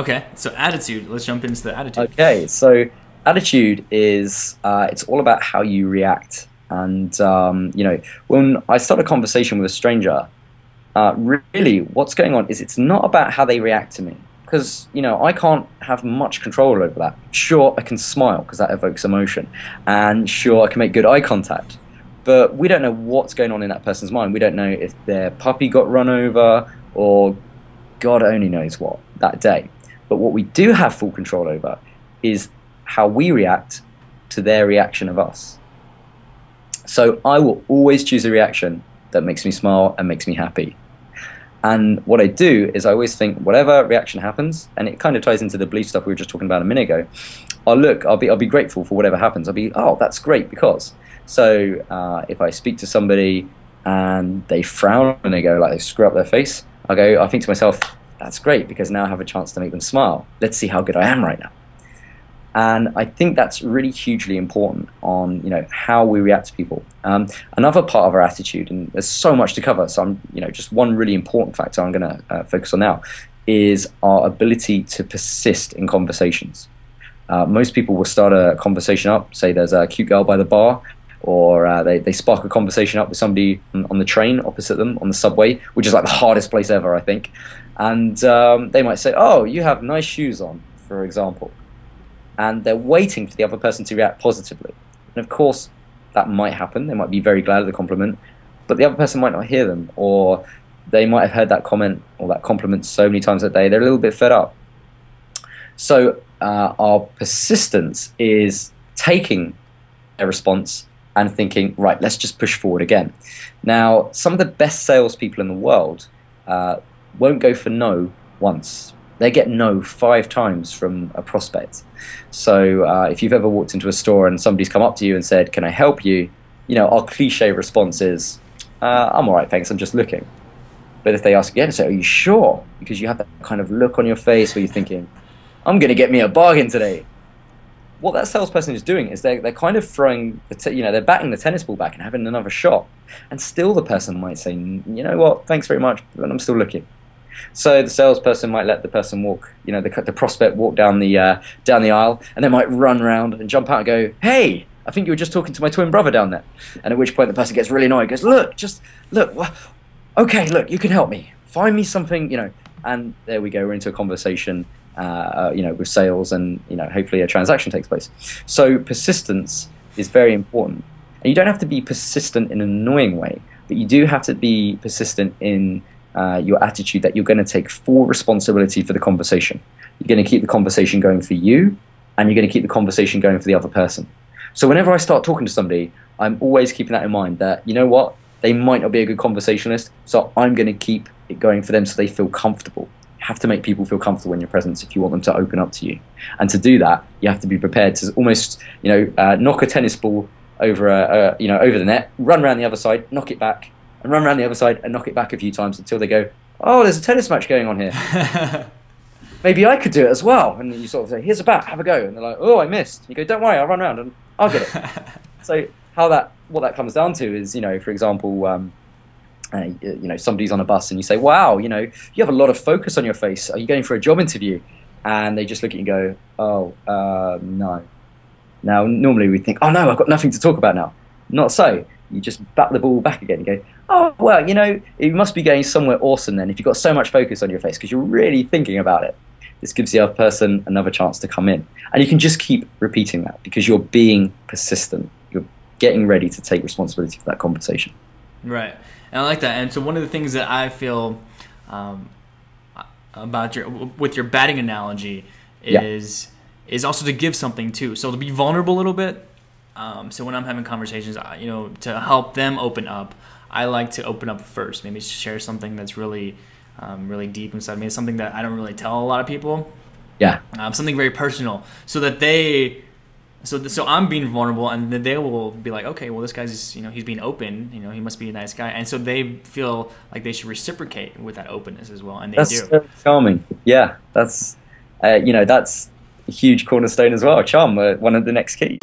Okay, so attitude. Let's jump into the attitude. Okay, so attitude is it's all about how you react. And when I start a conversation with a stranger, really what's going on is it's not about how they react to me. Because, I can't have much control over that. Sure, I can smile because that evokes emotion. And sure, I can make good eye contact. But we don't know what's going on in that person's mind. We don't know if their puppy got run over or God only knows what that day. But what we do have full control over is how we react to their reaction of us. So I will always choose a reaction that makes me smile and makes me happy. And what I do is I always think whatever reaction happens, and it kind of ties into the belief stuff we were just talking about a minute ago. I'll be grateful for whatever happens. I'll be, oh, that's great because. So if I speak to somebody and they frown and they go like they screw up their face, I think to myself, that's great because now I have a chance to make them smile. Let's see how good I am right now. And I think that's really hugely important on how we react to people. Another part of our attitude, and there's so much to cover, so I'm just one really important factor I'm going to focus on now, is our ability to persist in conversations. Most people will start a conversation up, say there's a cute girl by the bar, or they spark a conversation up with somebody on the train opposite them, on the subway, which is like the hardest place ever, I think. And they might say, oh, you have nice shoes on, for example. And they're waiting for the other person to react positively. And of course, that might happen. They might be very glad of the compliment, but the other person might not hear them, or they might have heard that comment or that compliment so many times that day, they're a little bit fed up. So our persistence is taking a response and thinking, right, let's just push forward again. Now, some of the best salespeople in the world won't go for no once. They get no 5 times from a prospect. So if you've ever walked into a store and somebody's come up to you and said, can I help you? Our cliche response is, I'm all right, thanks, I'm just looking. But if they ask again, say, are you sure? Because you have that kind of look on your face where you're thinking, I'm going to get me a bargain today. What that salesperson is doing is they're kind of throwing, they're batting the tennis ball back and having another shot. And still the person might say, you know what, thanks very much, but I'm still looking. So the salesperson might let the person walk, the prospect walk down the aisle, and they might run around and jump out and go, hey, I think you were just talking to my twin brother down there. And at which point the person gets really annoyed, goes, look, okay, look, you can help me. Find me something, and there we go, we're into a conversation, with sales, and, hopefully a transaction takes place. So persistence is very important. And you don't have to be persistent in an annoying way, but you do have to be persistent in your attitude that you're going to take full responsibility for the conversation. You're going to keep the conversation going for you, and you're going to keep the conversation going for the other person. So whenever I start talking to somebody, I'm always keeping that in mind that, you know what, they might not be a good conversationalist, so I'm going to keep it going for them so they feel comfortable. You have to make people feel comfortable in your presence if you want them to open up to you. And to do that, you have to be prepared to almost, knock a tennis ball over over the net, run around the other side, knock it back, and run around the other side and knock it back a few times until they go, oh, there's a tennis match going on here. Maybe I could do it as well. And then you sort of say, here's a bat, have a go. And they're like, oh, I missed. You go, don't worry, I'll run around and I'll get it. So what that comes down to is, for example, somebody's on a bus and you say, wow, you have a lot of focus on your face. Are you going for a job interview? And they just look at you and go, oh, no. Now, normally we think, oh, no, I've got nothing to talk about now. Not so. You just bat the ball back again and go, oh, well, it must be going somewhere awesome then if you've got so much focus on your face because you're really thinking about it. This gives the other person another chance to come in. And you can just keep repeating that because you're being persistent. You're getting ready to take responsibility for that conversation. Right. And I like that. And so one of the things that I feel about with your batting analogy is also to give something too. So to be vulnerable a little bit. So when I'm having conversations, to help them open up, I like to open up first. Maybe share something that's really, really deep inside me. It's something that I don't really tell a lot of people. Yeah. Something very personal, so that so I'm being vulnerable, and then they will be like, okay, well, this guy's, he's being open. He must be a nice guy, and so they feel like they should reciprocate with that openness as well, and they do. That's so charming. Yeah, that's, that's a huge cornerstone as well. Charm, one of the next keys.